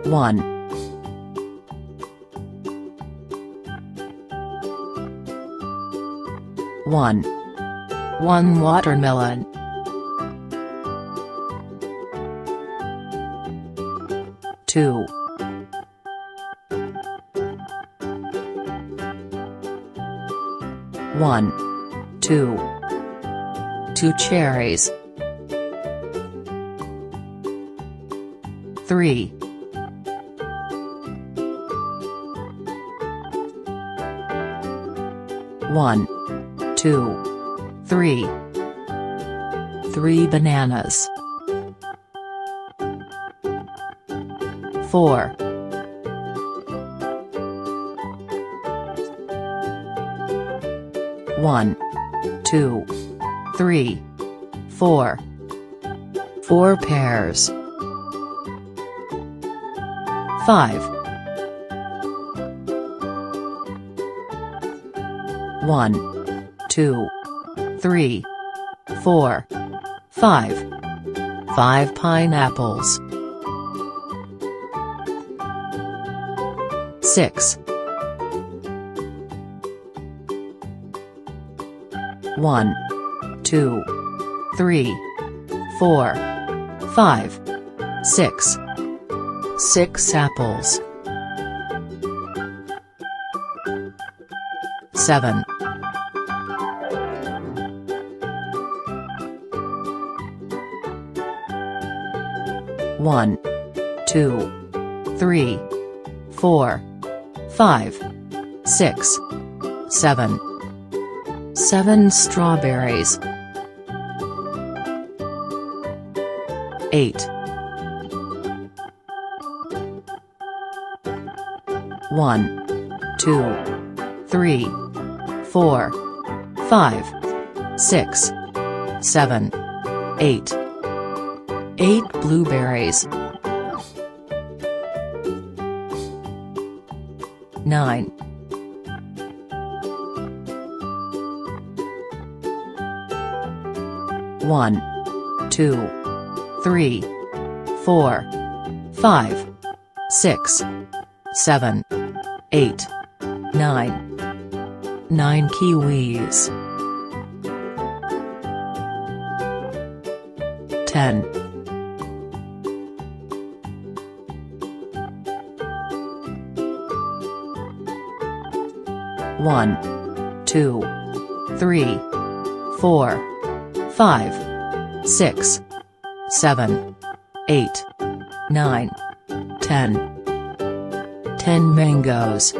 1 1 1 watermelon, 2 1 2 2 cherries, 3 1 2 3 3 bananas, 4 1 2 3 4 4 pears, 5 1 2 3 4 5 5 pineapples, 6 1 2 3 4 5 6 6 apples, 7 1 2 3 4 5 6 7 7 strawberries, 8 1 2 3 4 5 6 7 8 8 blueberries, 9 1 2 3 4 5 6 7 8 9 9 kiwis, 10 1 2 3 4 5 6 7 8 9 10 10 mangoes,